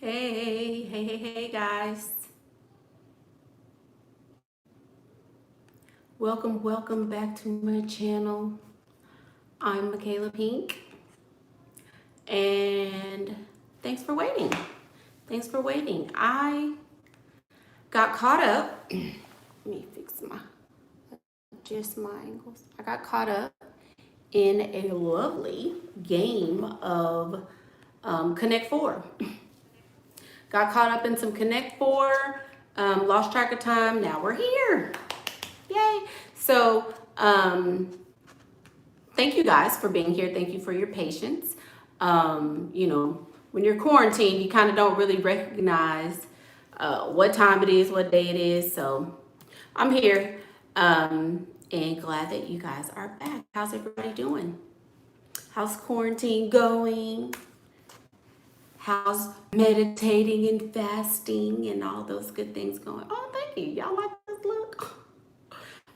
Hey guys. Welcome back to my channel. I'm Michaela Pink, and thanks for waiting. Thanks for waiting. I got caught up. Let me adjust my angles. I got caught up in a lovely game of Connect Four. Got caught up in some Connect Four, lost track of time. Now we're here. Yay. So, thank you guys for being here. Thank you for your patience. When you're quarantined, you kind of don't really recognize what time it is, what day it is. So I'm here and glad that you guys are back. How's everybody doing? How's quarantine going? How's meditating and fasting and all those good things going? Oh, thank you. Y'all like this look?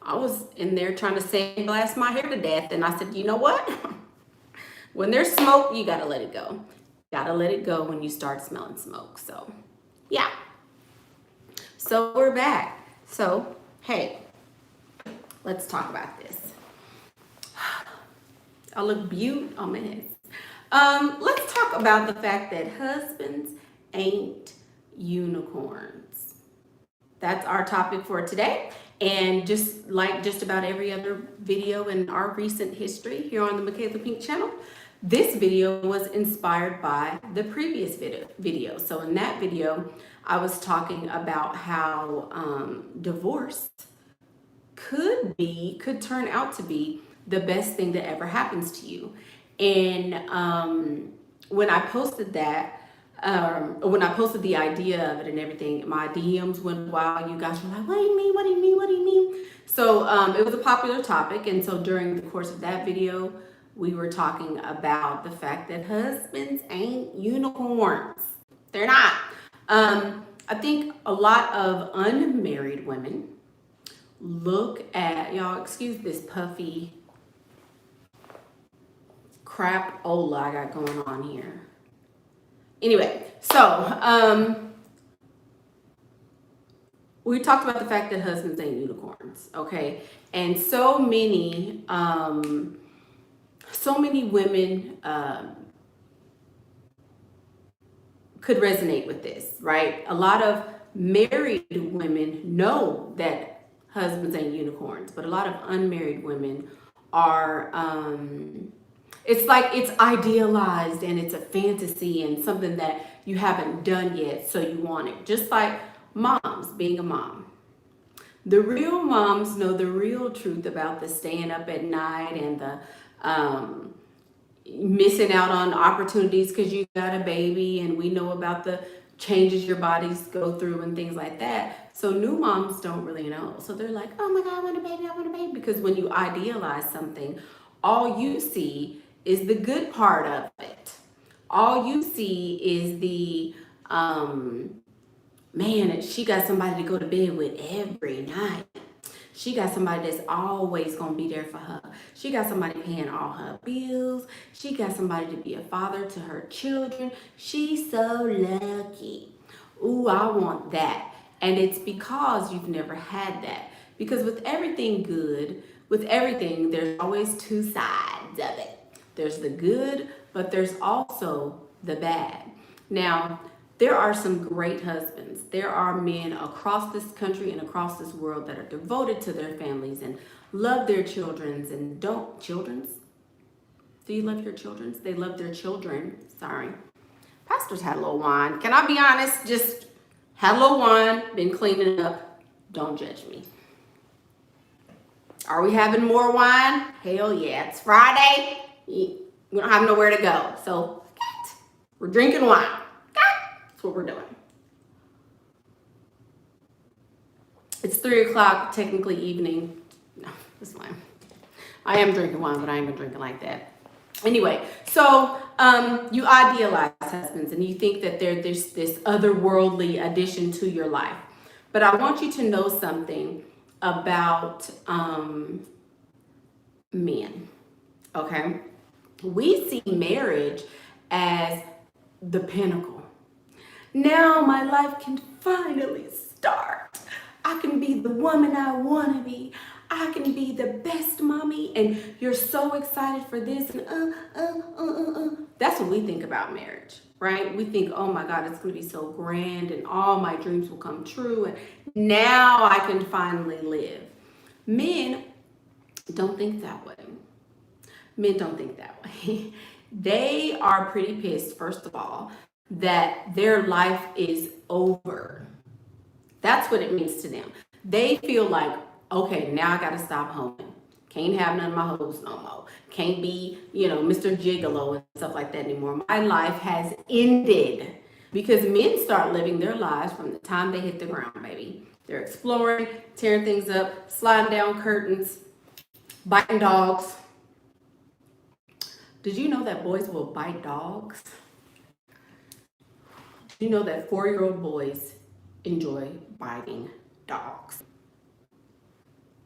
I was in there trying to sandblast my hair to death, and I said, you know what? When there's smoke, you gotta let it go. Gotta let it go when you start smelling smoke. So, yeah. So we're back. So, hey, let's talk about this. I look beautiful. Oh man. Let's talk about the fact that husbands ain't unicorns. That's our topic for today. And just like just about every other video in our recent history here on the Michaela Pink channel, this video was inspired by the previous video. So in that video, I was talking about how divorce could turn out to be the best thing that ever happens to you. And when I posted that, when I posted the idea of it and everything, my DMs went wild. You guys were like, what do you mean? What do you mean? What do you mean? So it was a popular topic. And so during the course of that video, we were talking about the fact that husbands ain't unicorns. They're not. I think a lot of unmarried women look at, y'all excuse this puffy crap-ola I got going on here. Anyway, so we talked about the fact that husbands ain't unicorns, okay? And so many women could resonate with this, right? A lot of married women know that husbands ain't unicorns, but a lot of unmarried women are it's like it's idealized and it's a fantasy and something that you haven't done yet, so you want it. Just like moms being a mom. The real moms know the real truth about the staying up at night and the missing out on opportunities because you got a baby, and we know about the changes your bodies go through and things like that. So new moms don't really know. So they're like, oh my God, I want a baby, because when you idealize something, all you see is the good part of it. All you see is the man, she got somebody to go to bed with every night. She got somebody that's always gonna be there for her. She got somebody paying all her bills. She got somebody to be a father to her children. She's so lucky. Ooh, I want that. And it's because you've never had that. Because with everything good, with everything, there's always two sides of it. There's the good, but there's also the bad. Now, there are some great husbands. There are men across this country and across this world that are devoted to their families and love their children and don't children's. Do you love your children? They love their children. Sorry. Pastor's had a little wine. Can I be honest? Just had a little wine, been cleaning up. Don't judge me. Are we having more wine? Hell yeah. It's Friday. We don't have nowhere to go. So we're drinking wine. That's what we're doing. It's 3 o'clock, technically evening. No, that's fine. I am drinking wine, but I ain't been drinking like that. Anyway, so you idealize husbands and you think that there's this otherworldly addition to your life. But I want you to know something about men, okay? We see marriage as the pinnacle. Now my life can finally start. I can be the woman I want to be. I can be the best mommy, and you're so excited for this. And that's what we think about marriage, right? We think, oh my God, it's going to be so grand, and all my dreams will come true, and now I can finally live. Men don't think that way. Men don't think that way. They are pretty pissed, first of all, that their life is over. That's what it means to them. They feel like, okay, now I gotta stop hoeing. Can't have none of my hoes no more. Can't be, Mr. Gigolo and stuff like that anymore. My life has ended. Because men start living their lives from the time they hit the ground, baby. They're exploring, tearing things up, sliding down curtains, biting dogs. Did you know that boys will bite dogs? You know that 4-year-old boys enjoy biting dogs.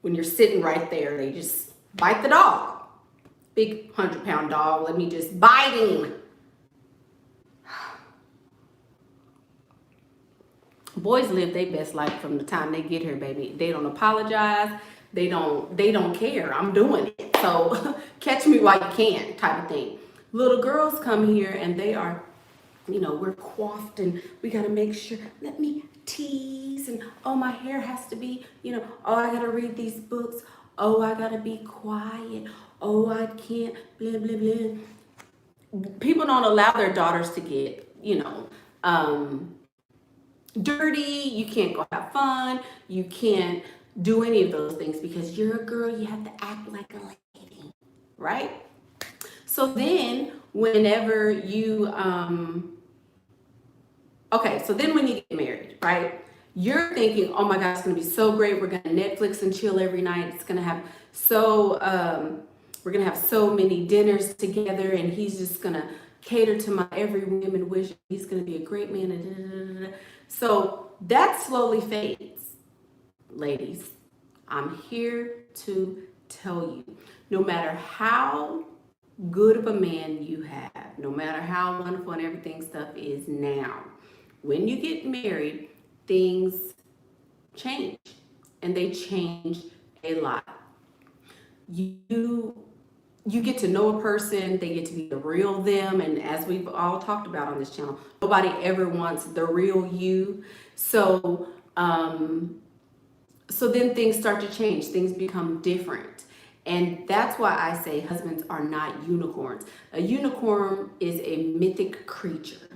When you're sitting right there, they just bite the dog. Big 100-pound dog, let me just bite him. Boys live their best life from the time they get here, baby. They don't apologize. They don't care. I'm doing it. So catch me while you can, type of thing. Little girls come here and they are, we're coiffed and we got to make sure, let me tease, and oh, my hair has to be, oh, I got to read these books. Oh, I got to be quiet. Oh, I can't, blah, blah, blah. People don't allow their daughters to get, dirty. You can't go have fun. You can't do any of those things because you're a girl. You have to act like a lady, right? So then whenever you, when you get married, right? You're thinking, oh my God, it's going to be so great. We're going to Netflix and chill every night. It's going to have we're going to have so many dinners together, and he's just going to cater to my every whim and wish. He's going to be a great man. And so that slowly fades. Ladies, I'm here to tell you, no matter how good of a man you have, no matter how wonderful and everything stuff is now, when you get married, things change, and they change a lot. You get to know a person, they get to be the real them, and as we've all talked about on this channel, nobody ever wants the real you. So then things start to change, things become different. And that's why I say husbands are not unicorns. A unicorn is a mythic creature,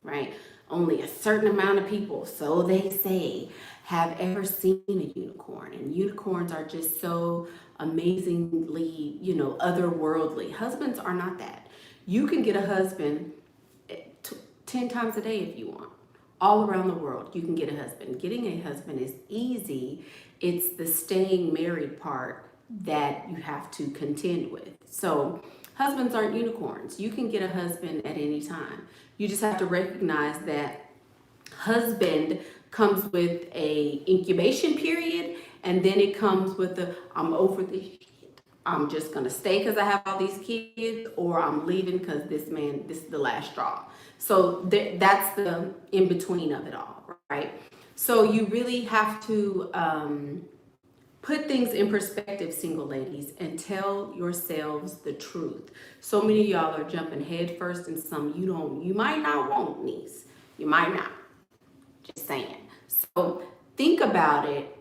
right? Only a certain amount of people, so they say, have ever seen a unicorn. And unicorns are just so amazingly, otherworldly. Husbands are not that. You can get a husband 10 times a day if you want. All around the world, you can get a husband. Getting a husband is easy. It's the staying married part that you have to contend with. So husbands aren't unicorns. You can get a husband at any time. You just have to recognize that husband comes with a incubation period, and then it comes with the, I'm over this shit. I'm just gonna stay because I have all these kids, or I'm leaving because this is the last straw. So that's the in between of it all, right? So you really have to put things in perspective, single ladies, and tell yourselves the truth. So many of y'all are jumping head first in some you might not want, niece. You might not. Just saying. So think about it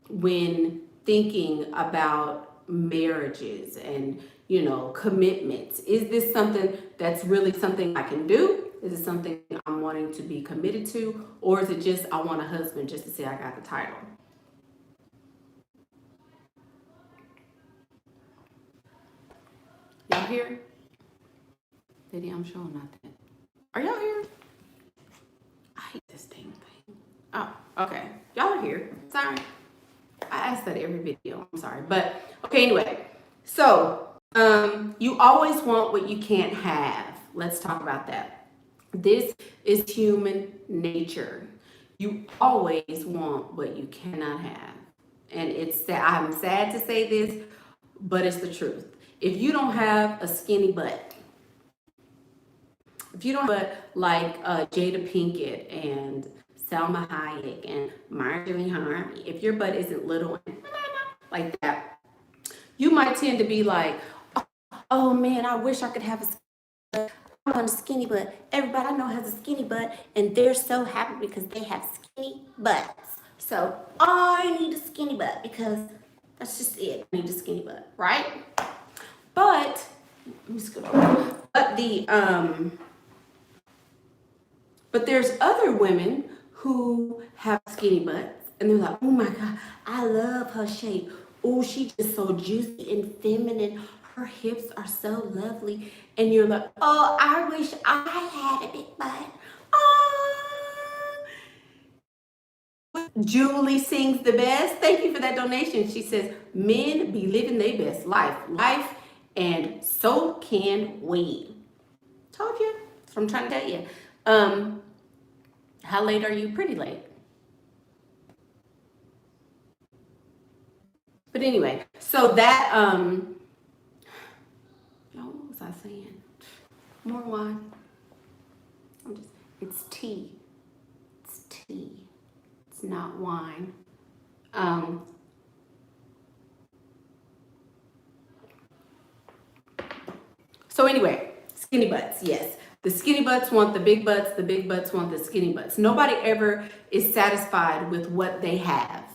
when thinking about marriages and, commitments. Is this something that's really something I can do? Is it something I'm wanting to be committed to? Or is it just I want a husband just to say I got the title? Y'all here? Lady, I'm sure not that. Are y'all here? I hate this dang thing. Oh, okay. Y'all are here. Sorry. I ask that every video. I'm sorry. But, okay, anyway. So, you always want what you can't have. Let's talk about that. This is human nature. You always want what you cannot have. And I'm sad to say this, but it's the truth. If you don't have a skinny butt, If you don't, but like Jada Pinkett and Selma Hayek and Marjorie Harvey, if your butt isn't little and like that, you might tend to be like, oh man, I wish I could have a skinny butt. I want a skinny butt. Everybody I know has a skinny butt, and they're so happy because they have skinny butts. So I need a skinny butt because that's just it. I need a skinny butt, right? But let me scoot over. But there's other women who have skinny butts, and they're like, oh my God, I love her shape. Oh, she's just so juicy and feminine. Her hips are so lovely. And you're like, oh, I wish I had a big butt. Oh. Julie sings the best. Thank you for that donation. She says, men be living their best life, and so can we. Told you. That's what I'm trying to tell you. How late are you? Pretty late. But anyway, so that what was I saying? More wine. It's tea. It's tea. It's not wine. So anyway, skinny butts, yes. The skinny butts want the big butts want the skinny butts. Nobody ever is satisfied with what they have.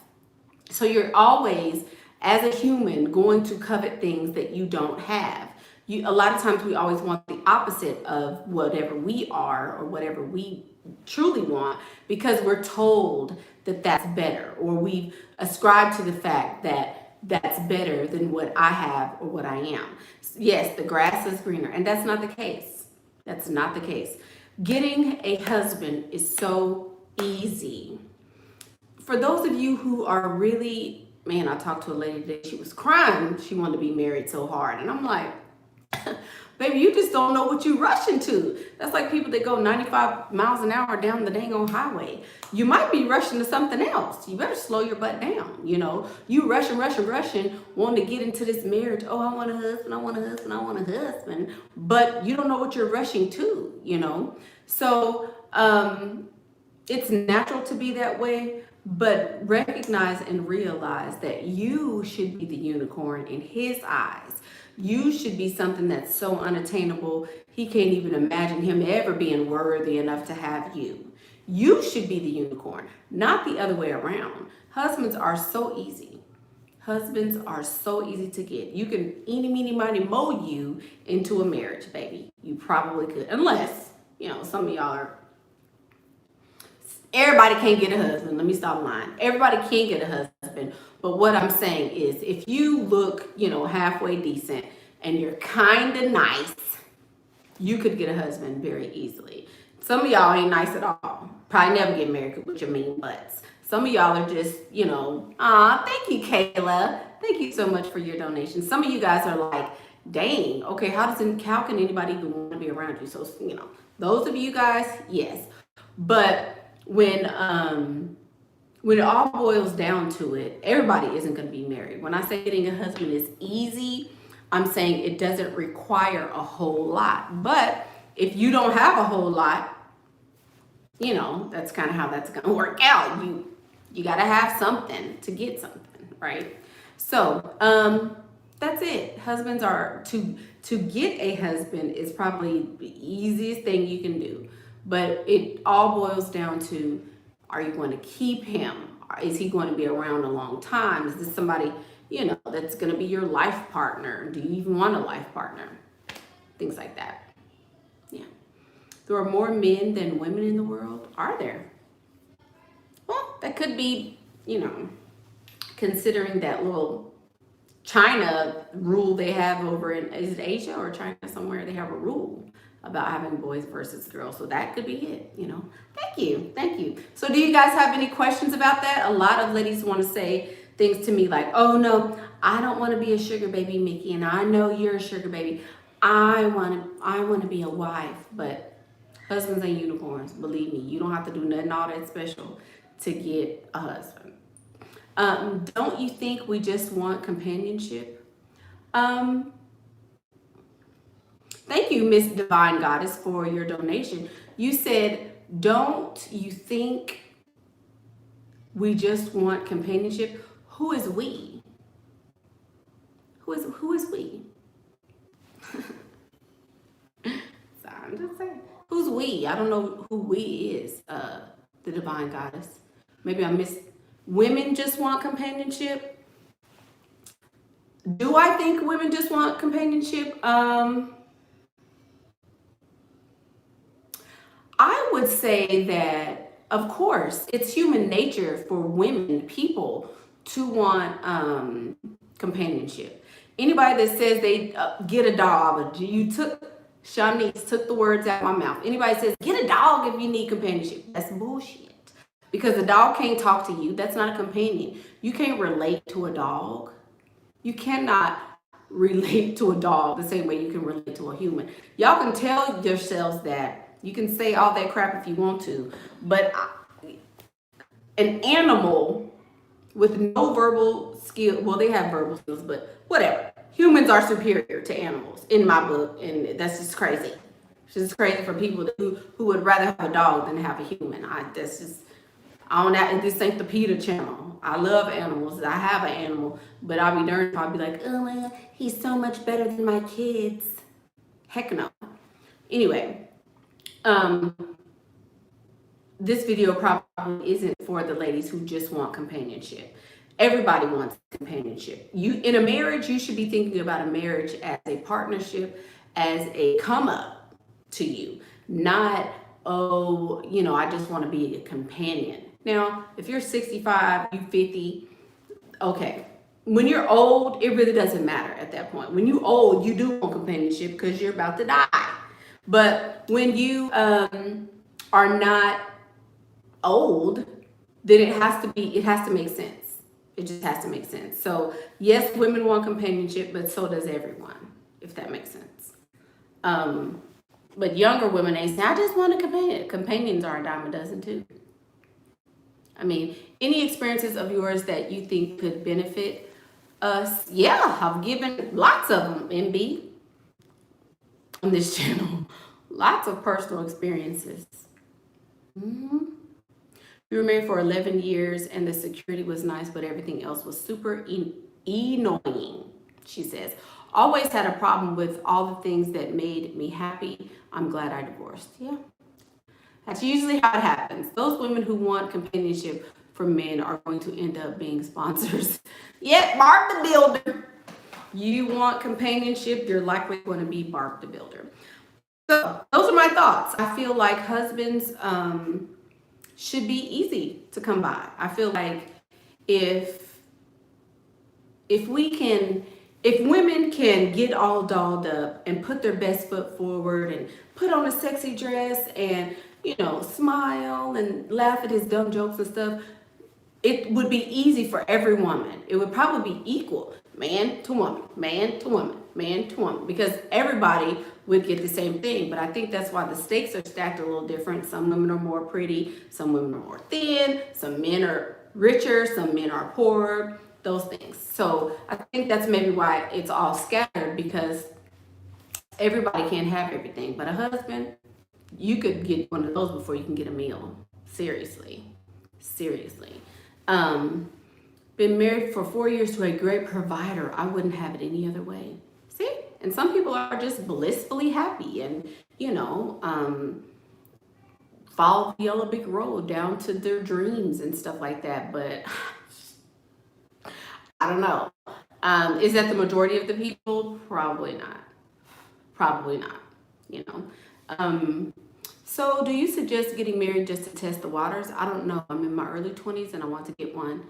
So you're always, as a human, going to covet things that you don't have. A lot of times we always want the opposite of whatever we are or whatever we truly want because we're told that that's better, or we've ascribed to the fact that that's better than what I have or what I am. Yes, the grass is greener, and that's not the case. That's not the case. Getting a husband is so easy. For those of you who are really, man, I talked to a lady today, she was crying. She wanted to be married so hard. And I'm like, baby, you just don't know what you're rushing to. That's like people that go 95 miles an hour down the dang old highway. You might be rushing to something else. You better slow your butt down. You know, you rushing, wanting to get into this marriage. Oh, I want a husband, I want a husband, I want a husband. But you don't know what you're rushing to, you know. So it's natural to be that way. But recognize and realize that you should be the unicorn in his eyes. You should be something that's so unattainable, he can't even imagine him ever being worthy enough to have you. You should be the unicorn, not the other way around. Husbands are so easy. Husbands are so easy to get. You can eeny, meeny, miny, moe you into a marriage, baby. You probably could, unless, you know, some of y'all are. Everybody can't get a husband. Let me stop lying. Everybody can get a husband. But what I'm saying is, if you look, you know, halfway decent and you're kind of nice, you could get a husband very easily. Some of y'all ain't nice at all. Probably never get married with your mean butts. Some of y'all are just, you know, thank you, Kayla. Thank you so much for your donation. Some of you guys are like, dang, okay, how can anybody even want to be around you? So, you know, those of you guys, yes. But when it all boils down to it, everybody isn't going to be married. When I say getting a husband is easy, I'm saying it doesn't require a whole lot. But if you don't have a whole lot, you know, that's kind of how that's going to work out. You got to have something to get something, right? So that's it. Husbands are to get a husband is probably the easiest thing you can do. But it all boils down to, are you going to keep him? Is he going to be around a long time? Is this somebody, you know, that's going to be your life partner? Do you even want a life partner? Things like that. Yeah. There are more men than women in the world. Are there? Well, that could be, you know, considering that little China rule they have over in, is it Asia or China somewhere? They have a rule about having boys versus girls. So that could be it, you know. Thank you. Thank you. So do you guys have any questions about that? A lot of ladies want to say things to me like, oh no, I don't want to be a sugar baby, Mickey, and I know you're a sugar baby. I want to be a wife, but husbands ain't unicorns. Believe me, you don't have to do nothing all that special to get a husband. Don't you think we just want companionship? Thank you, Miss Divine Goddess, for your donation. You said, don't you think we just want companionship? Who is we? Who is we? So I'm just saying. Who's we? I don't know who we is, the Divine Goddess. Maybe I missed. Women just want companionship. Do I think women just want companionship? I would say that, of course, it's human nature for women, people, to want companionship. Anybody that says they get a dog, Shanice took the words out of my mouth. Anybody says get a dog if you need companionship, that's bullshit. Because the dog can't talk to you. That's not a companion. You can't relate to a dog. You cannot relate to a dog the same way you can relate to a human. Y'all can tell yourselves that. You can say all that crap if you want to, but an animal with no verbal skill, well, they have verbal skills, but whatever. Humans are superior to animals in my book, and that's just crazy. It's just crazy for people who would rather have a dog than have a human. This ain't the PETA channel. I love animals. I have an animal, but I'll be darned if I'll be like, oh, well, he's so much better than my kids. Heck no. Anyway, this video probably isn't for the ladies who just want companionship. Everybody wants companionship. In a marriage, you should be thinking about a marriage as a partnership, as a come up to you, not, oh, I just want to be a companion. Now, if you're 65, you're 50, okay. When you're old, it really doesn't matter at that point. When you're old, you do want companionship because you're about to die. But when you are not old, then it has to make sense. It just has to make sense. So yes, women want companionship, but so does everyone, if that makes sense. But younger women, they say, I just want a companion. Companions are a dime a dozen too. I mean, any experiences of yours that you think could benefit us? Yeah, I've given lots of them, MB, on this channel. Lots of personal experiences. We were married for 11 years and the security was nice, but everything else was super annoying, she says. Always had a problem with all the things that made me happy. I'm glad I divorced. Yeah. That's usually how it happens. Those women who want companionship from men are going to end up being sponsors. Yep, Barb the Builder. You want companionship, you're likely going to be Barb the Builder. So those are my thoughts. I feel like husbands should be easy to come by. I feel like if women can get all dolled up and put their best foot forward and put on a sexy dress and, smile and laugh at his dumb jokes and stuff, it would be easy for every woman. It would probably be equal, man to woman, man to woman, man to woman, because everybody would get the same thing. But I think that's why the stakes are stacked a little different. Some women are more pretty, some women are more thin, some men are richer, some men are poorer, those things. So I think that's maybe why it's all scattered, because everybody can't have everything. But a husband, you could get one of those before you can get a meal. Seriously. Been married for 4 years to a great provider. I wouldn't have it any other way. See? And some people are just blissfully happy and, follow the yellow brick road down to their dreams and stuff like that. But I don't know. Is that the majority of the people? Probably not. So do you suggest getting married just to test the waters? I don't know. I'm in my early 20s and I want to get one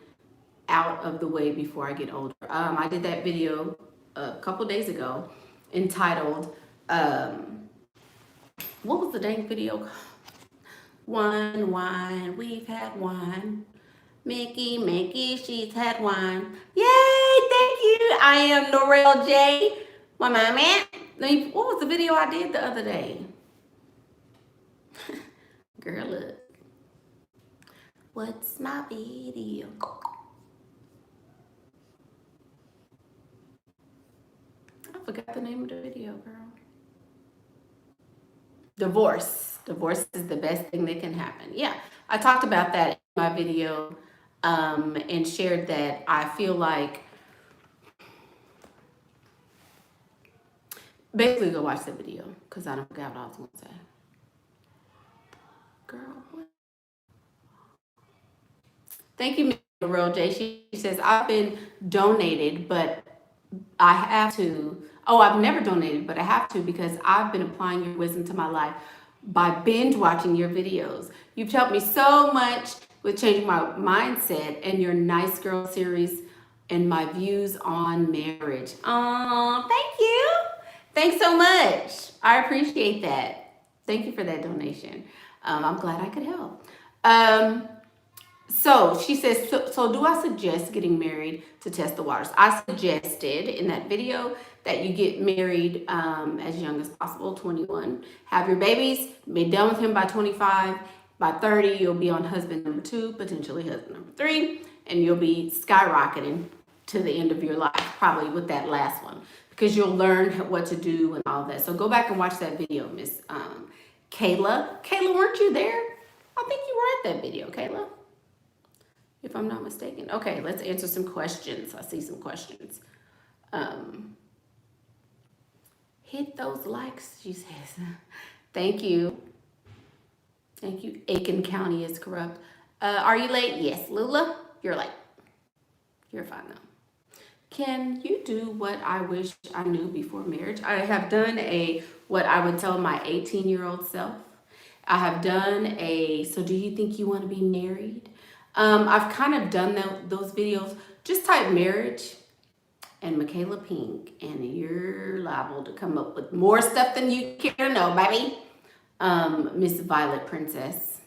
out of the way before I get older. I did that video a couple days ago entitled, what was the dang video? One wine, we've had wine. Mickey, she's had wine. Yay, thank you. I am Norel J. My man. What was the video I did the other day? Girl, look. What's my video? I forgot the name of the video, girl. Divorce is the best thing that can happen. Yeah, I talked about that in my video, and shared that I feel like, basically go watch the video because I don't forget what I was going to say. Girl, what? Thank you, Real J. She says, I've been donated, but I have to. Oh, I've never donated, but I have to because I've been applying your wisdom to my life by binge watching your videos. You've helped me so much with changing my mindset and your Nice Girl series and my views on marriage. Oh, thank you. Thanks so much. I appreciate that. Thank you for that donation. I'm glad I could help. So she says, so do I suggest getting married to test the waters? I suggested in that video that you get married as young as possible, 21. Have your babies, be done with him by 25. By 30, you'll be on husband number 2, potentially husband number 3, and you'll be skyrocketing to the end of your life, probably with that last one, because you'll learn what to do and all that. So go back and watch that video, Miss Kayla. Kayla, weren't you there? I think you were at that video, Kayla, if I'm not mistaken. Okay, let's answer some questions. I see some questions. Hit those likes, she says. Thank you. Thank you. Aiken County is corrupt. Are you late? Yes. Lula, you're late. You're fine though. Can you do what I wish I knew before marriage? I have done what I would tell my 18-year-old self. I have done so do you think you want to be married? I've kind of done those videos. Just type marriage and Michaela Pink, and you're liable to come up with more stuff than you care to know, baby. Miss Violet Princess.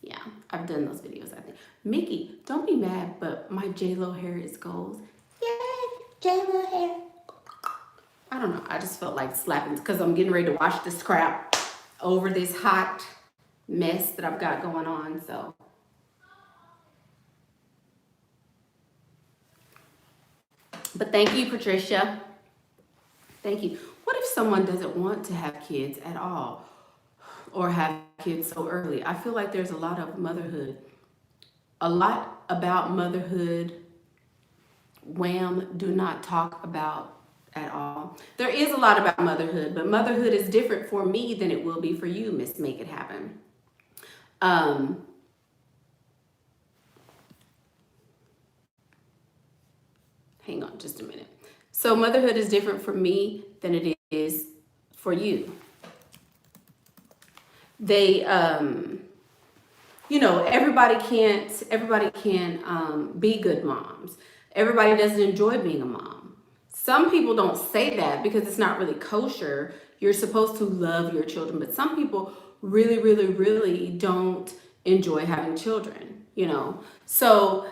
Yeah, I've done those videos, I think. Mickey, don't be mad, but my J-Lo hair is gold. Yay, J-Lo hair. I don't know, I just felt like slapping because I'm getting ready to wash this crap over this hot mess that I've got going on, so. But thank you, Patricia. Thank you. What if someone doesn't want to have kids at all or have kids so early? I feel like there's a lot about motherhood, wham, do not talk about at all. There is a lot about motherhood, but motherhood is different for me than it will be for you, Miss Make It Happen. Hang on just a minute. So motherhood is different for me than it is for you. They, everybody can't be good moms. Everybody doesn't enjoy being a mom. Some people don't say that because it's not really kosher. You're supposed to love your children, but some people really, really, really don't enjoy having children, So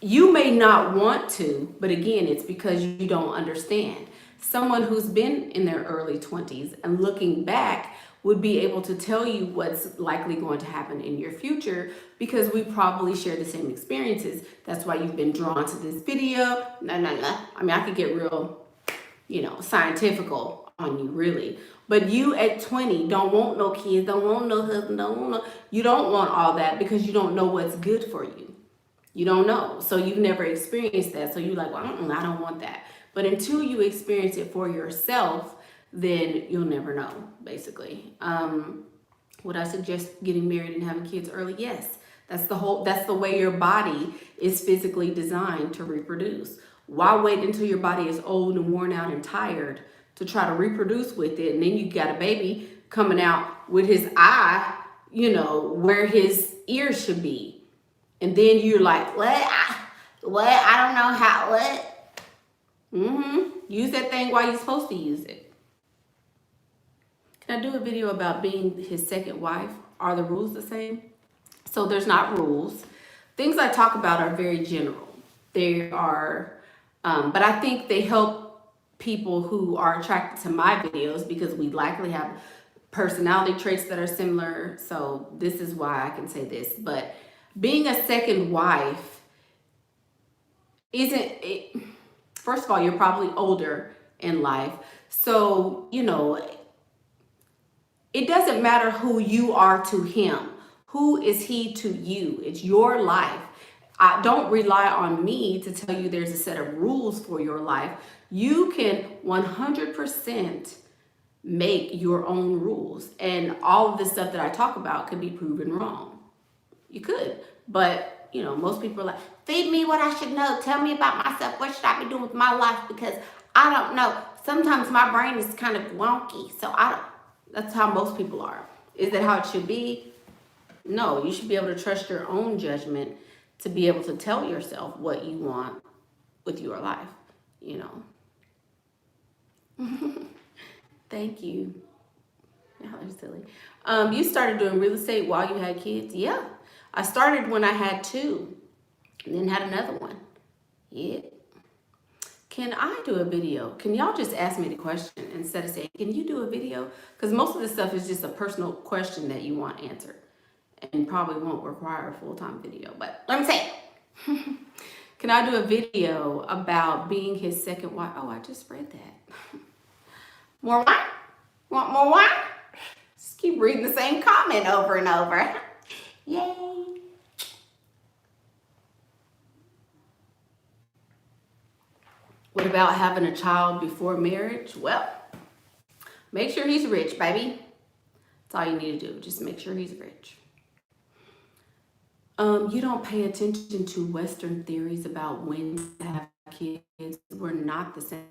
you may not want to, but again, it's because you don't understand. Someone who's been in their early 20s and looking back would be able to tell you what's likely going to happen in your future because we probably share the same experiences. That's why you've been drawn to this video. No. I mean, I could get real, scientifical on you, really. But you at 20 don't want no kids, don't want no husband, you don't want all that because you don't know what's good for you. You don't know. So you've never experienced that. So you're like, well, I don't want that. But until you experience it for yourself, then you'll never know, basically. Would I suggest getting married and having kids early? Yes. That's the way your body is physically designed to reproduce. Why wait until your body is old and worn out and tired to try to reproduce with it? And then you got a baby coming out with his eye, where his ears should be. And then you're like, what? I don't know how, what? Use that thing while you're supposed to use it. Can I do a video about being his second wife? Are the rules the same? So there's not rules. Things I talk about are very general. They are, but I think they help people who are attracted to my videos because we likely have personality traits that are similar. So this is why I can say this, but being a second wife first of all, you're probably older in life. So, It doesn't matter who you are to him. Who is he to you? It's your life. I don't rely on me to tell you there's a set of rules for your life. You can 100% make your own rules. And all of this stuff that I talk about could be proven wrong. You could. But, you know, most people are like, feed me what I should know. Tell me about myself. What should I be doing with my life? Because I don't know. Sometimes my brain is kind of wonky. So that's how most people are. Is that how it should be? No, you should be able to trust your own judgment to be able to tell yourself what you want with your life, you know. Thank you. Y'all are silly. You started doing real estate while you had kids? Yeah. I started when I had 2 and then had another one. Yeah. Can I do a video? Can y'all just ask me the question instead of saying, can you do a video? Because most of this stuff is just a personal question that you want answered and probably won't require a full-time video. But let me say, can I do a video about being his second wife? Oh, I just read that. More wine? Want more wine? Just keep reading the same comment over and over. Yay. What about having a child before marriage? Well, make sure he's rich, baby. That's all you need to do. Just make sure he's rich. You don't pay attention to Western theories about when to have kids. We're not the same.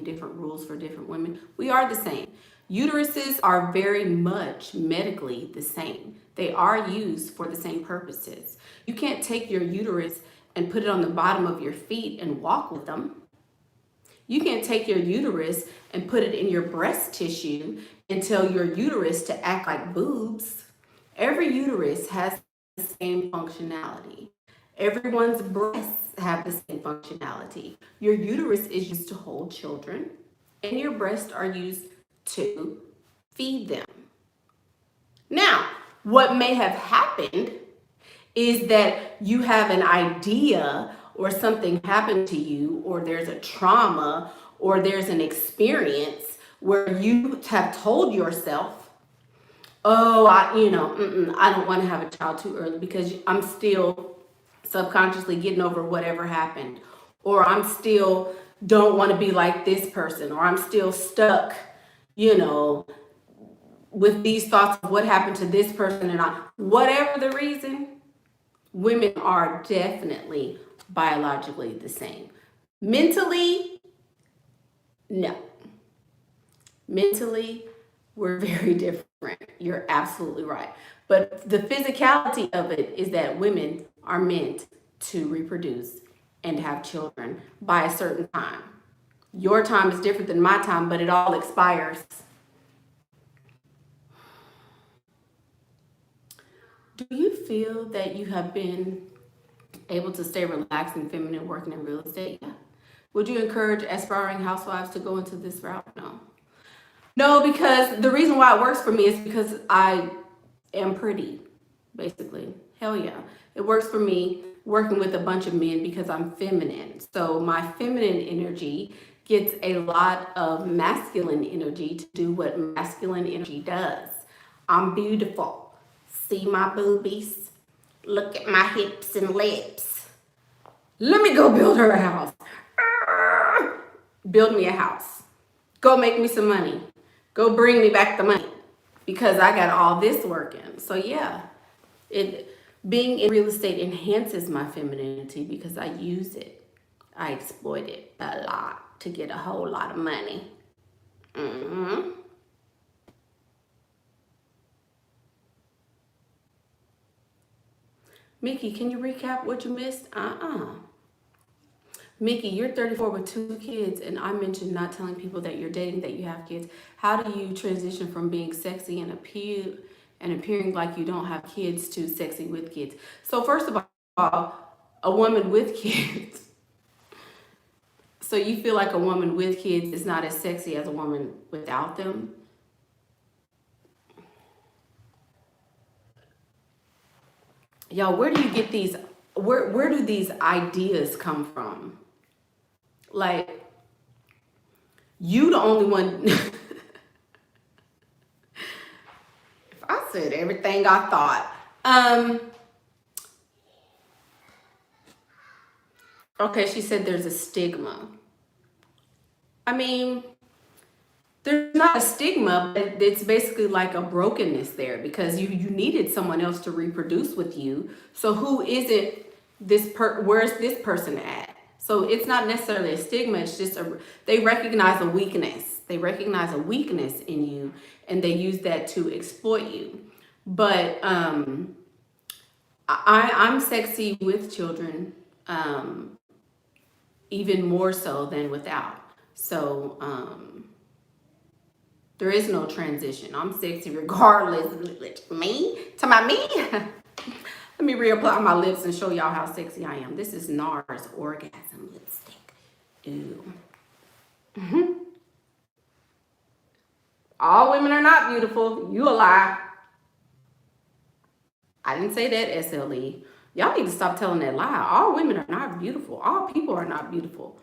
Different rules for different women. We are the same. Uteruses are very much medically the same. They are used for the same purposes. You can't take your uterus and put it on the bottom of your feet and walk with them. You can't take your uterus and put it in your breast tissue and tell your uterus to act like boobs. Every uterus has the same functionality. Everyone's breasts have the same functionality. Your uterus is used to hold children, and your breasts are used to feed them. Now, what may have happened is that you have an idea or something happened to you, or there's a trauma, or there's an experience where you have told yourself, oh, I don't want to have a child too early because I'm still subconsciously getting over whatever happened, or I'm still don't want to be like this person, or I'm still stuck, with these thoughts of what happened to this person, and whatever the reason, women are definitely biologically the same. Mentally, no. Mentally, we're very different. You're absolutely right. But the physicality of it is that women are meant to reproduce and have children by a certain time. Your time is different than my time, but it all expires. Do you feel that you have been able to stay relaxed and feminine working in real estate? Yeah. Would you encourage aspiring housewives to go into this route? No. No, because the reason why it works for me is because I am pretty, basically. Hell yeah. It works for me working with a bunch of men because I'm feminine. So my feminine energy gets a lot of masculine energy to do what masculine energy does. I'm beautiful. See my boobies? Look at my hips and lips. Let me go build her a house. Build me a house. Go make me some money. Go bring me back the money because I got all this working. So yeah, being in real estate enhances my femininity because I use it. I exploit it a lot to get a whole lot of money. Mickey, can you recap what you missed? Mickey, you're 34 with 2 kids, and I mentioned not telling people that you're dating, that you have kids. How do you transition from being sexy and appearing like you don't have kids to sexy with kids? So first of all, a woman with kids. So you feel like a woman with kids is not as sexy as a woman without them? Y'all, where do you get these, where do these ideas come from? Like, you the only one, said everything I thought. Okay, she said there's a stigma. I mean, there's not a stigma, but it's basically like a brokenness there because you needed someone else to reproduce with you. So who isn't where's this person at? So it's not necessarily a stigma, it's just they recognize a weakness. They recognize a weakness in you and they use that to exploit you. But I'm sexy with children, even more so than without. So there is no transition. I'm sexy regardless. Me? To my me? Let me reapply my lips and show y'all how sexy I am. This is NARS Orgasm Lipstick. Ew. All women are not beautiful. You a lie. I didn't say that, SLE. Y'all need to stop telling that lie. All women are not beautiful. All people are not beautiful.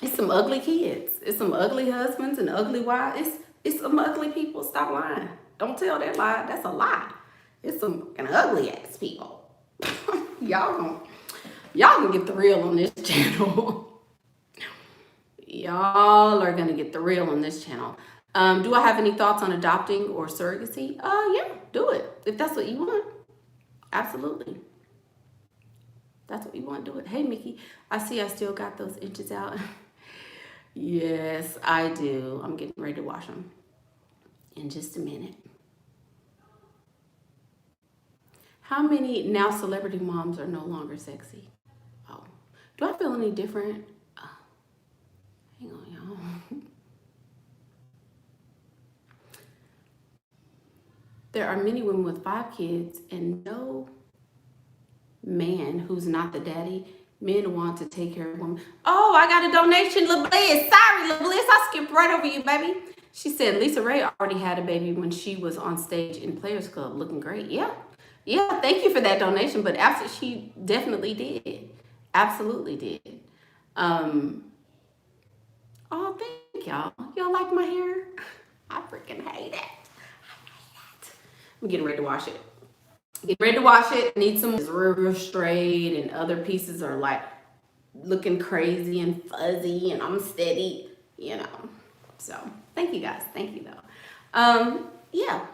It's some ugly kids. It's some ugly husbands and ugly wives. It's some ugly people. Stop lying. Don't tell that lie. That's a lie. It's some ugly ass people. Y'all can get the real on this channel. Y'all are gonna get the real on this channel. Do I have any thoughts on adopting or surrogacy? Yeah, do it. If that's what you want. Absolutely. That's what you want, do it. Hey, Mickey, I see I still got those inches out. Yes, I do. I'm getting ready to wash them in just a minute. How many now celebrity moms are no longer sexy? Oh, do I feel any different? Hang on, y'all. There are many women with 5 kids and no man who's not the daddy. Men want to take care of women. Oh, I got a donation, La Bliss. Sorry, La Bliss. I skipped right over you, baby. She said Lisa Ray already had a baby when she was on stage in Players Club, looking great. Yeah. Yeah, thank you for that donation, but absolutely, she definitely did. Absolutely did. Oh, thank y'all. Y'all like my hair? I freaking hate it. I'm getting ready to wash it. Get ready to wash it. Need some real straight, and other pieces are like looking crazy and fuzzy, and I'm steady, you know. So thank you guys. Thank you though. Yeah.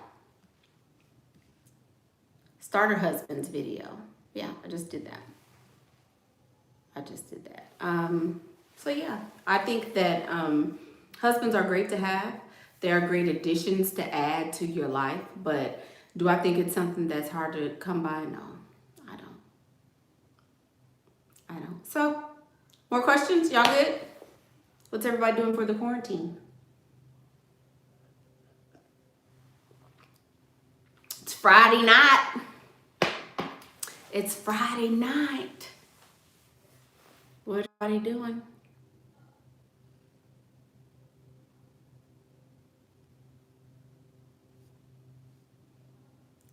Starter husband's video. Yeah, I just did that. So yeah, I think that husbands are great to have. They are great additions to add to your life, but do I think it's something that's hard to come by? No, I don't. So, more questions? Y'all good? What's everybody doing for the quarantine? It's Friday night. It's Friday night. What are you doing?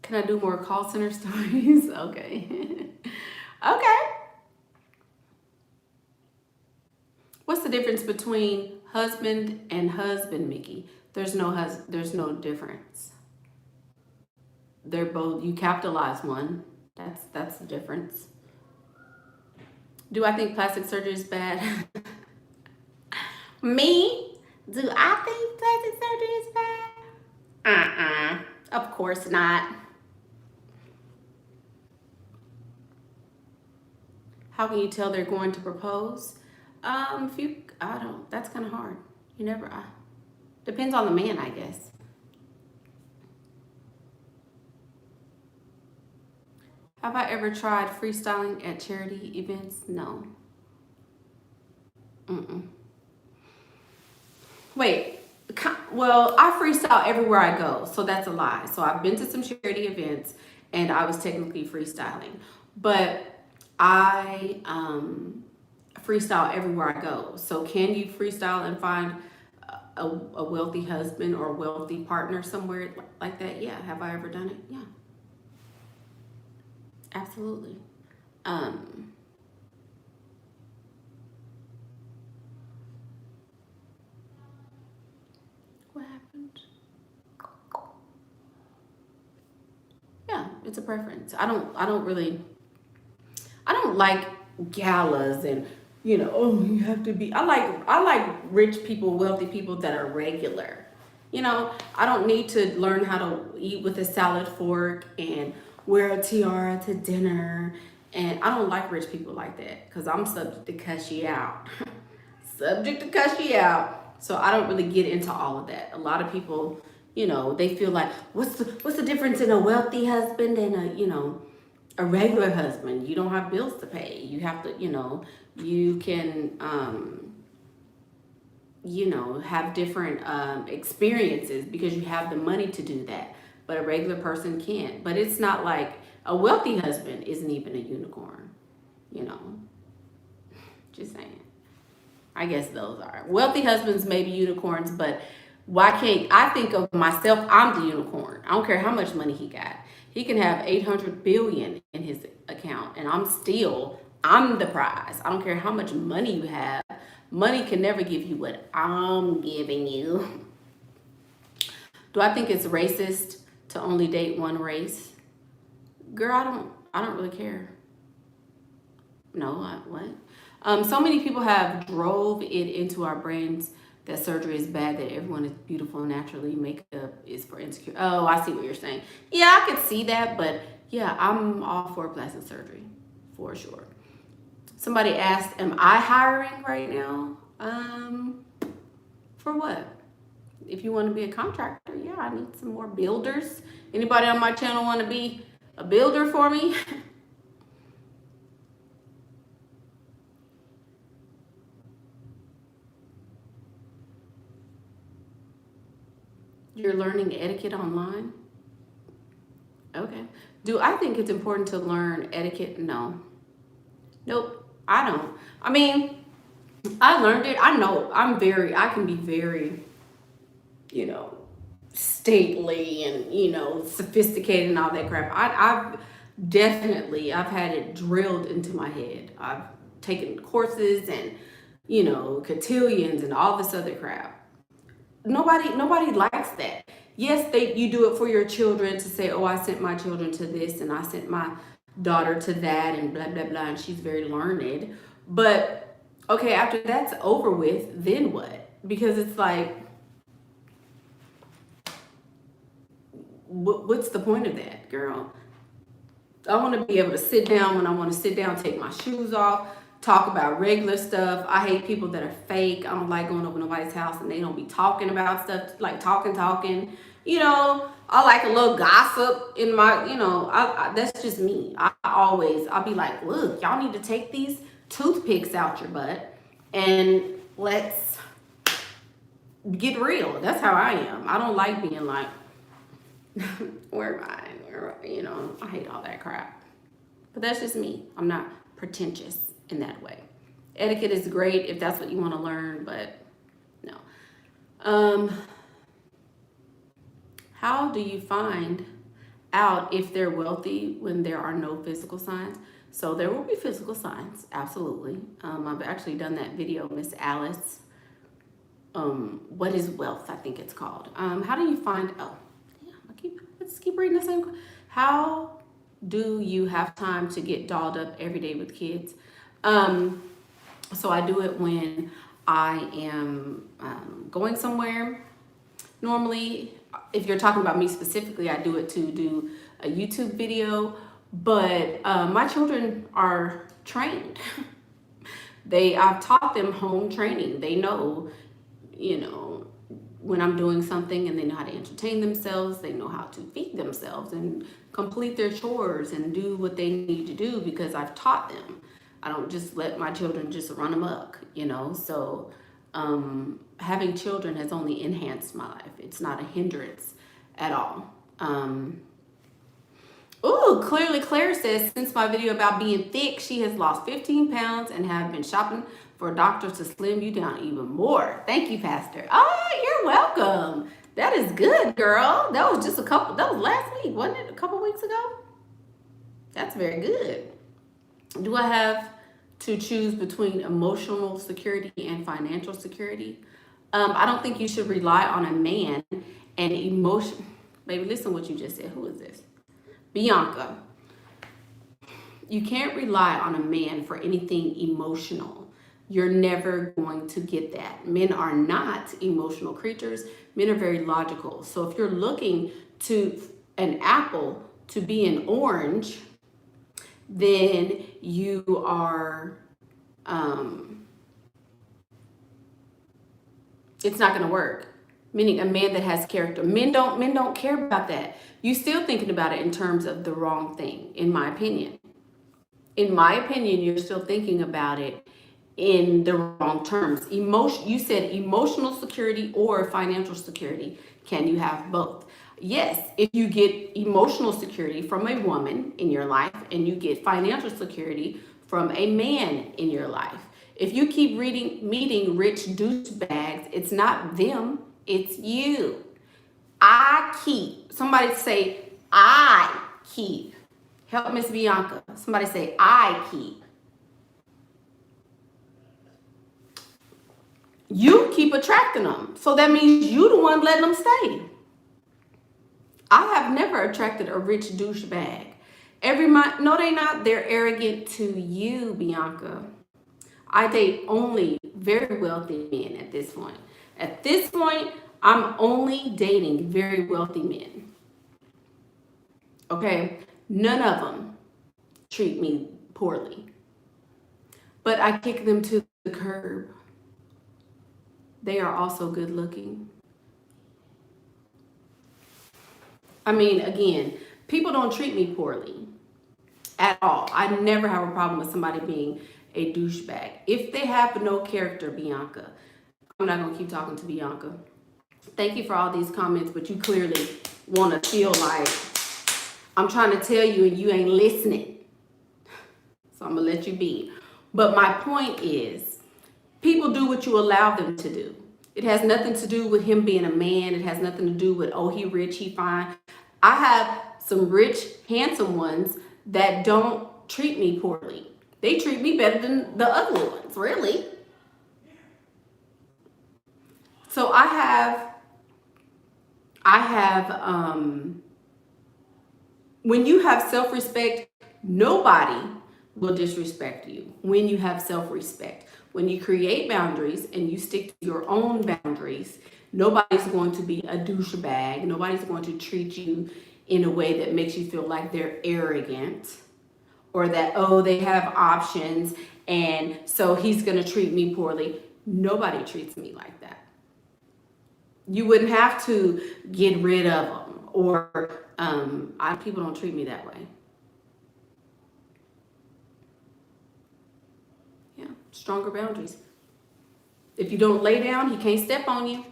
Can I do more call center stories? Okay. Okay. What's the difference between husband and husband, Mickey? There's no difference. They're both, you capitalize one. That's the difference. Do I think plastic surgery is bad? Me? Do I think plastic surgery is bad? Of course not. How can you tell they're going to propose? I don't, that's kind of hard. You never, depends on the man, I guess. Have I ever tried freestyling at charity events? No. Wait, well, I freestyle everywhere I go, so that's a lie. So I've been to some charity events and I was technically freestyling, but I freestyle everywhere I go. So can you freestyle and find a wealthy husband or a wealthy partner somewhere like that? Yeah. Have I ever done it? Yeah. Absolutely. What happened? It's a preference. I don't really, I don't like galas and, oh, you have to be. I like rich people, wealthy people that are regular. I don't need to learn how to eat with a salad fork and wear a tiara to dinner. And I don't like rich people like that because I'm subject to cuss you out. Subject to cuss you out. So I don't really get into all of that. A lot of people, they feel like, what's the difference in a wealthy husband and a regular husband? You don't have bills to pay. You have to, you can have different experiences because you have the money to do that. But a regular person can't. But it's not like a wealthy husband isn't even a unicorn, just saying. I guess those are. Wealthy husbands may be unicorns, but why can't I think of myself? I'm the unicorn. I don't care how much money he got. He can have 800 billion in his account and I'm the prize. I don't care how much money you have. Money can never give you what I'm giving you. Do I think it's racist to only date one race? Girl, I don't really care. No, what? So many people have drove it into our brains that surgery is bad, that everyone is beautiful naturally, makeup is for insecure. Oh, I see what you're saying. Yeah, I could see that, but yeah, I'm all for plastic surgery, for sure. Somebody asked, am I hiring right now? For what? If you want to be a contractor, yeah, I need some more builders. Anybody on my channel want to be a builder for me? You're learning etiquette online? Okay. Do I think it's important to learn etiquette? No. Nope, I don't. I mean, I learned it. I know I can be very, you know, stately and, sophisticated and all that crap. I've had it drilled into my head. I've taken courses and, cotillions and all this other crap. Nobody likes that. Yes, you do it for your children to say, oh, I sent my children to this and I sent my daughter to that and blah blah blah, and she's very learned. But okay, after that's over with, then what? Because it's like, what's the point of that, girl? I want to be able to sit down when I want to sit down, take my shoes off, talk about regular stuff. I hate people that are fake. I don't like going over nobody's house and they don't be talking about stuff, like talking. I like a little gossip in my, that's just me. I'll be like, look, y'all need to take these toothpicks out your butt and let's get real. That's how I am. I don't like being like, where am I? I hate all that crap. But that's just me. I'm not pretentious in that way. Etiquette is great if that's what you want to learn, but no. How do you find out if they're wealthy when there are no physical signs? So there will be physical signs, absolutely. I've actually done that video, Miss Alice. What is wealth? I think it's called. How do you find? Oh, yeah. Let's keep reading the same. How do you have time to get dolled up every day with kids? So I do it when I am going somewhere. Normally, if you're talking about me specifically, I do it to do a YouTube video, but my children are trained. I've taught them home training. They know, when I'm doing something, and they know how to entertain themselves. They know how to feed themselves and complete their chores and do what they need to do because I've taught them. I don't just let my children just run amok, so having children has only enhanced my life. It's not a hindrance at all. Clearly Claire says, since my video about being thick, she has lost 15 pounds and have been shopping for doctors to slim you down even more. Thank you, Pastor. Oh, you're welcome. That is good, girl. That was last week, wasn't it? A couple weeks ago? That's very good. Do I have to choose between emotional security and financial security? I don't think you should rely on a man and emotion. Baby, listen what you just said. Who is this? Bianca, you can't rely on a man for anything emotional. You're never going to get that. Men are not emotional creatures. Men are very logical. So if you're looking to an apple to be an orange, then you are, it's not going to work. Meaning a man that has character. Men don't care about that. You still thinking about it in terms of the wrong thing, in my opinion. In my opinion, you're still thinking about it in the wrong terms. You said emotional security or financial security. Can you have both? Yes, if you get emotional security from a woman in your life and you get financial security from a man in your life. If you keep meeting rich douchebags, it's not them, it's you. Somebody say, I keep. Help Miss Bianca. Somebody say, I keep. You keep attracting them. So that means you the one letting them stay. I have never attracted a rich douchebag. No, they not. They're arrogant to you, Bianca. I date only very wealthy men at this point. At this point, I'm only dating very wealthy men. Okay? None of them treat me poorly. But I kick them to the curb. They are also good looking. I mean, again, people don't treat me poorly at all. I never have a problem with somebody being a douchebag. If they have no character, Bianca, I'm not going to keep talking to Bianca. Thank you for all these comments, but you clearly want to feel like I'm trying to tell you and you ain't listening. So I'm going to let you be. But my point is, people do what you allow them to do. It has nothing to do with him being a man. It has nothing to do with, oh, he rich, he fine. I have some rich, handsome ones that don't treat me poorly. They treat me better than the ugly ones, really. So I have, when you have self-respect, nobody will disrespect you. When you have self-respect, when you create boundaries and you stick to your own boundaries, nobody's going to be a douchebag. Nobody's going to treat you in a way that makes you feel like they're arrogant or that, oh, they have options and so he's going to treat me poorly. Nobody treats me like that. You wouldn't have to get rid of them or people don't treat me that way. Yeah, stronger boundaries. If you don't lay down, he can't step on you.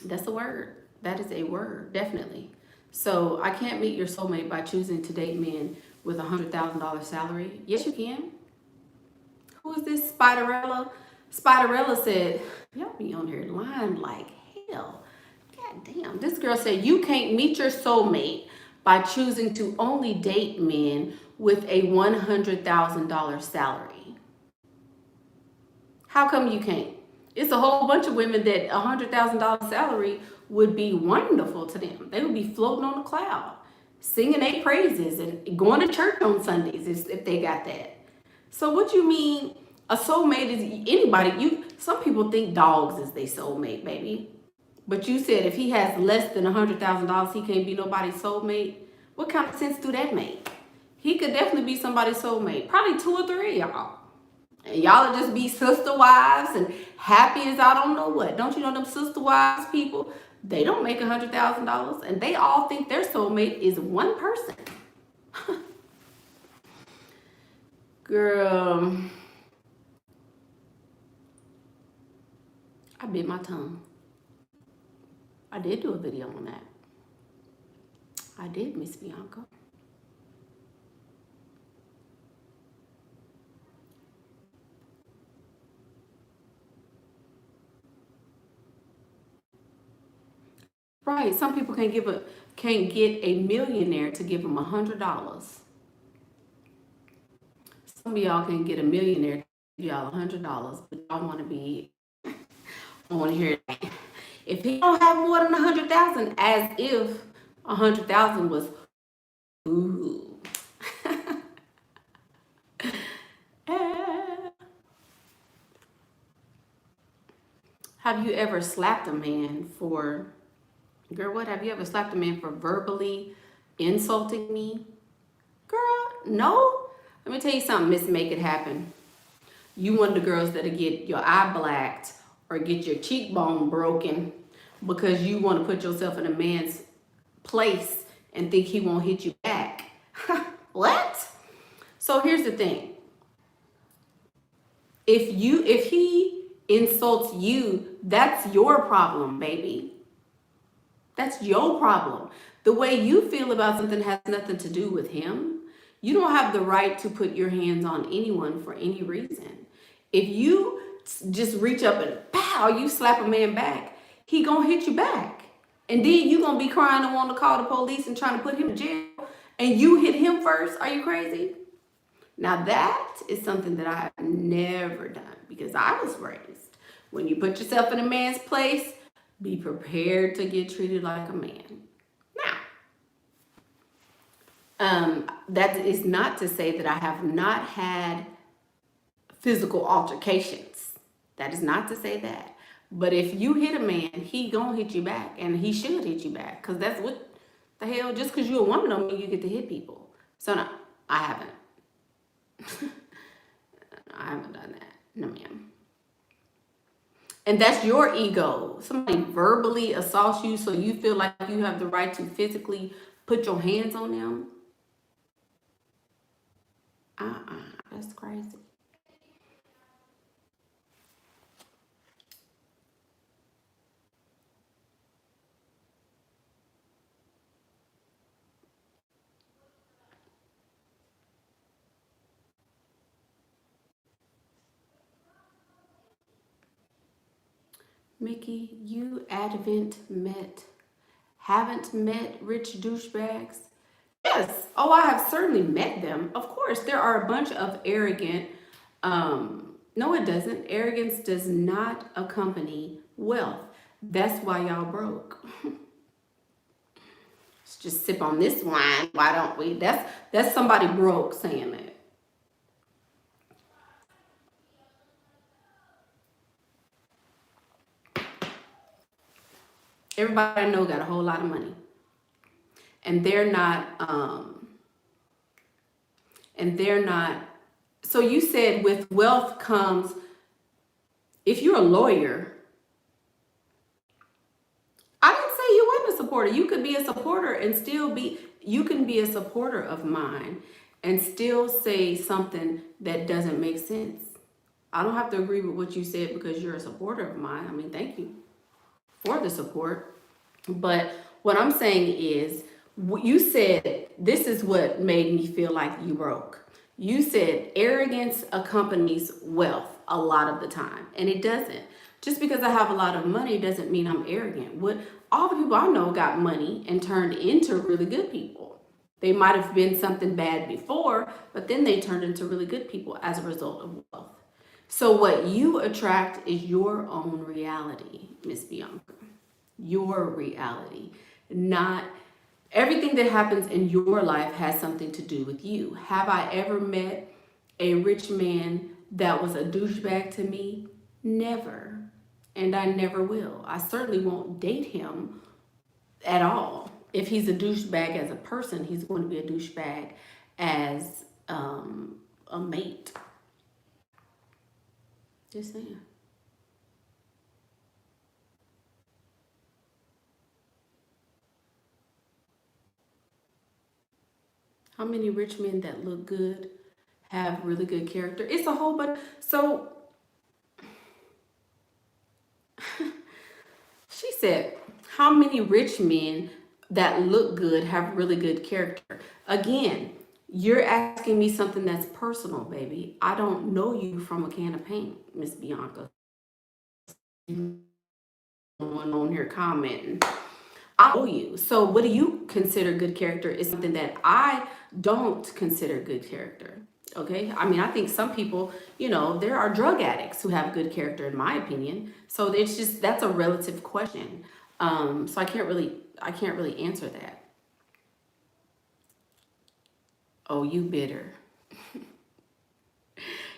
That's a word. That is a word, definitely. So I can't meet your soulmate by choosing to date men with $100,000 salary. Yes, you can. Who is this? Spiderella? Spiderella said, y'all be on here lying like hell. God damn. This girl said, you can't meet your soulmate by choosing to only date men with a $100,000 salary. How come you can't? It's a whole bunch of women that $100,000 salary would be wonderful to them. They would be floating on a cloud, singing their praises and going to church on Sundays if they got that. So what you mean a soulmate is anybody? Some people think dogs is their soulmate, baby. But you said if he has less than $100,000, he can't be nobody's soulmate. What kind of sense do that make? He could definitely be somebody's soulmate. Probably 2 or 3 of y'all. And y'all will just be sister wives and happy as I don't know what. Don't you know them sister wives people? They don't make $100,000 and they all think their soulmate is one person. Girl, I bit my tongue. I did do a video on that. I did, Miss Bianca. Right. Some people can't get a millionaire to give them $100. Some of y'all can get a millionaire to give y'all $100, but y'all want to be on here. If he don't have more than 100,000, as if 100,000 was Ooh. Have you ever slapped a man for, girl, what? Have you ever slapped a man for verbally insulting me? Girl, no. Let me tell you something, Miss Make It Happen. You one of the girls that'll get your eye blacked or get your cheekbone broken because you want to put yourself in a man's place and think he won't hit you back. What? So here's the thing. If he insults you, that's your problem, baby. That's your problem. The way you feel about something has nothing to do with him. You don't have the right to put your hands on anyone for any reason. If you just reach up and pow, you slap a man back, he gonna hit you back. And then you gonna be crying and want to call the police and trying to put him in jail. And you hit him first. Are you crazy? Now that is something that I have never done because I was raised. When you put yourself in a man's place, be prepared to get treated like a man. Now, that is not to say that I have not had physical altercations. That is not to say that. But if you hit a man, he gonna hit you back, and he should hit you back, because that's what the hell. Just because you're a woman don't mean you get to hit people. So no, I haven't. I haven't done that. No, ma'am. And that's your ego. Somebody verbally assaults you, so you feel like you have the right to physically put your hands on them. That's crazy. Mickey, you haven't met rich douchebags? Yes. Oh, I have certainly met them. Of course, there are a bunch of arrogant, no, it doesn't. Arrogance does not accompany wealth. That's why y'all broke. Let's just sip on this wine. Why don't we? That's somebody broke saying that. Everybody I know got a whole lot of money. And they're not, so you said with wealth comes, if you're a lawyer, I didn't say you wasn't a supporter. You could be a supporter and still be, you can be a supporter of mine and still say something that doesn't make sense. I don't have to agree with what you said because you're a supporter of mine. I mean, thank you for the support. But what I'm saying is, you said, this is what made me feel like you broke. You said arrogance accompanies wealth a lot of the time, and it doesn't. Just because I have a lot of money doesn't mean I'm arrogant. What all the people I know got money and turned into really good people. They might have been something bad before, but then they turned into really good people as a result of wealth. So what you attract is your own reality, Miss Bianca. Your reality, not everything that happens in your life has something to do with you. Have I ever met a rich man that was a douchebag to me? Never. And I never will. I certainly won't date him at all. If he's a douchebag as a person, he's going to be a douchebag as a mate. Just saying. How many rich men that look good have really good character? It's a whole bunch. So she said, how many rich men that look good have really good character? Again, you're asking me something that's personal, baby. I don't know you from a can of paint, Miss Bianca. On here commenting. I know you. So what do you consider good character is something that I don't consider good character. Okay. I mean, I think some people, there are drug addicts who have good character, in my opinion. So it's just, that's a relative question. So I can't really answer that. Oh, you bitter.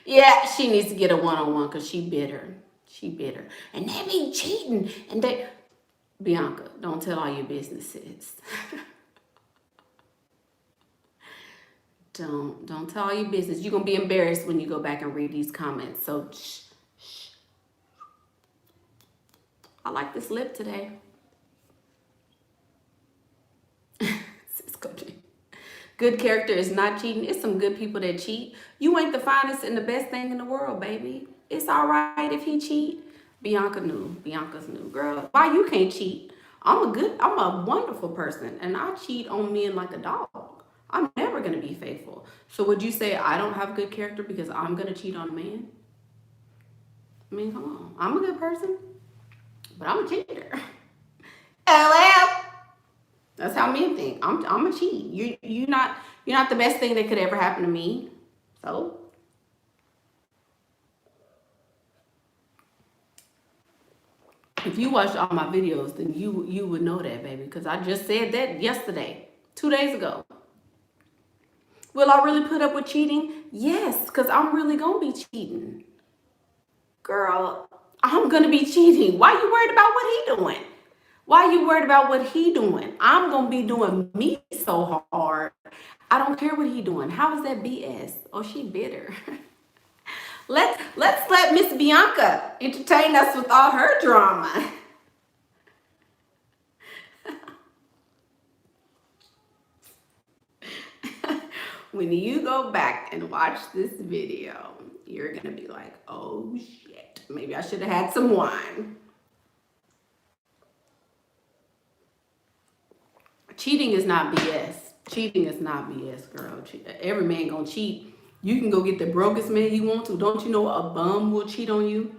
Yeah, she needs to get a one-on-one because she bitter. She bitter. And they be cheating. And they... Bianca, don't tell all your businesses. Don't tell all your business. You're going to be embarrassed when you go back and read these comments. So, shh, shh. I like this lip today. It's gonna be... Good character is not cheating. It's some good people that cheat. You ain't the finest and the best thing in the world, baby. It's all right if he cheat. Bianca knew. Bianca's new. Girl, why you can't cheat? I'm a wonderful person, and I cheat on men like a dog. I'm never going to be faithful. So would you say I don't have good character because I'm going to cheat on a man? I mean, come on. I'm a good person, but I'm a cheater. LL. That's how men think. I'm a cheat. You're not the best thing that could ever happen to me. So if you watched all my videos, then you would know that, baby, because I just said that yesterday, 2 days ago. Will I really put up with cheating? Yes, because I'm really gonna be cheating. Girl, I'm gonna be cheating. Why you worried about what he doing? Why you worried about what he doing? I'm gonna be doing me so hard. I don't care what he doing. How is that BS? Oh, she bitter. Let's let Miss Bianca entertain us with all her drama. When you go back and watch this video, you're gonna be like, oh shit, maybe I should have had some wine. Cheating is not BS. Cheating is not BS, girl. Every man gonna cheat. You can go get the brokest man you want to. Don't you know a bum will cheat on you?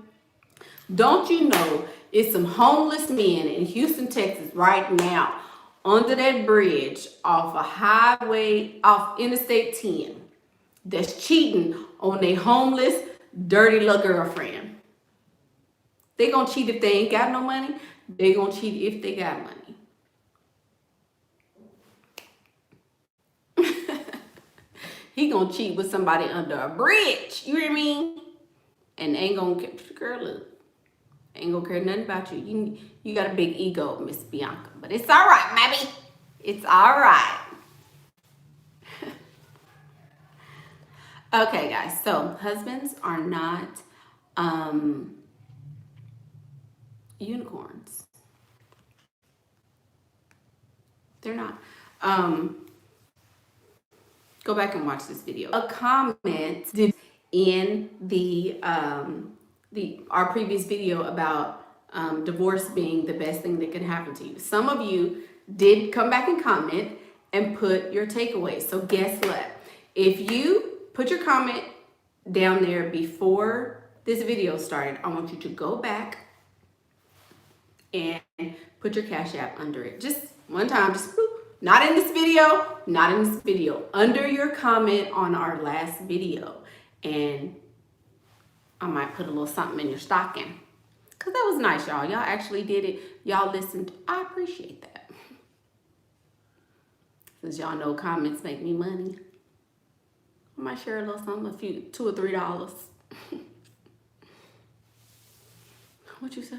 Don't you know it's some homeless men in Houston, Texas right now under that bridge off a highway, off Interstate 10, that's cheating on their homeless, dirty little girlfriend. They gonna cheat if they ain't got no money. They gonna cheat if they got money. He gonna cheat with somebody under a bridge. You hear me? And ain't gonna care. Girl, look. Ain't gonna care nothing about you. You got a big ego, Miss Bianca. But it's all right, baby. It's all right. Okay, guys. So husbands are not unicorns. They're not. Go back and watch this video. A comment in our previous video about divorce being the best thing that can happen to you. Some of you did come back and comment and put your takeaways. So guess what? If you put your comment down there before this video started, I want you to go back and put your Cash App under it. Just one time, just boop. Not in this video, not in this video. Under your comment on our last video. And I might put a little something in your stocking. Because that was nice, y'all. Y'all actually did it. Y'all listened. I appreciate that. Since y'all know comments make me money, I might share a little something, a few, $2 or $3. What you say?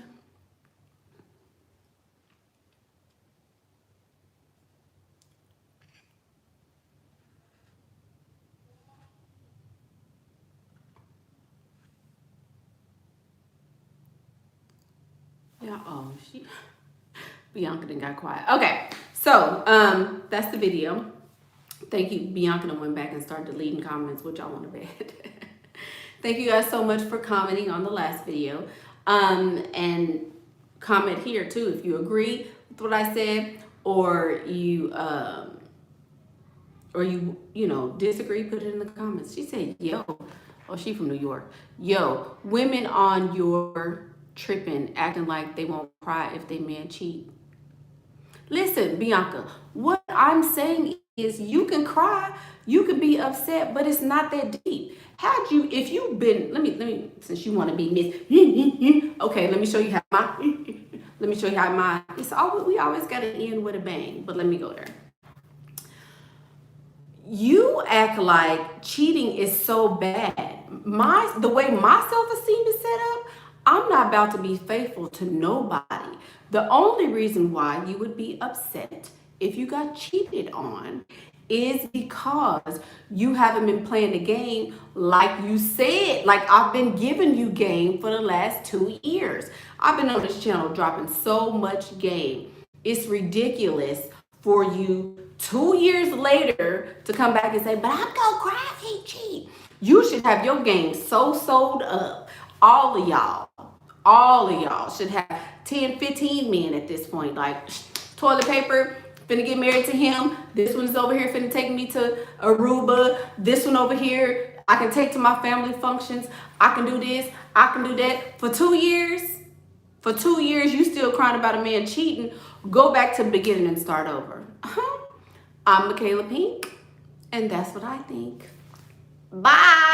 Yeah, oh, Bianca done got quiet. Okay, so that's the video. Thank you. Bianca done went back and started deleting comments, which I want to bet. Thank you guys so much for commenting on the last video. And comment here too if you agree with what I said, or you disagree, put it in the comments. She said, yo. Oh, she from New York. Yo, women on your tripping, acting like they won't cry if they man cheat. Listen, Bianca, what I'm saying is you can cry, you can be upset, but it's not that deep. If you've been, let me, since you want to be Miss, okay, let me show you how we always got to end with a bang, but let me go there. you act like cheating is so bad. The way my self-esteem is set up, I'm not about to be faithful to nobody. The only reason why you would be upset if you got cheated on is because you haven't been playing the game like you said. Like I've been giving you game for the last 2 years. I've been on this channel dropping so much game. It's ridiculous for you 2 years later to come back and say, but I'm gonna cry if he cheat. You should have your game so sold up. All of y'all should have 10, 15 men at this point. Like toilet paper, finna get married to him. This one's over here finna take me to Aruba. This one over here, I can take to my family functions. I can do this, I can do that. For 2 years, you still crying about a man cheating. Go back to the beginning and start over. I'm Michaela Pink, and that's what I think. Bye.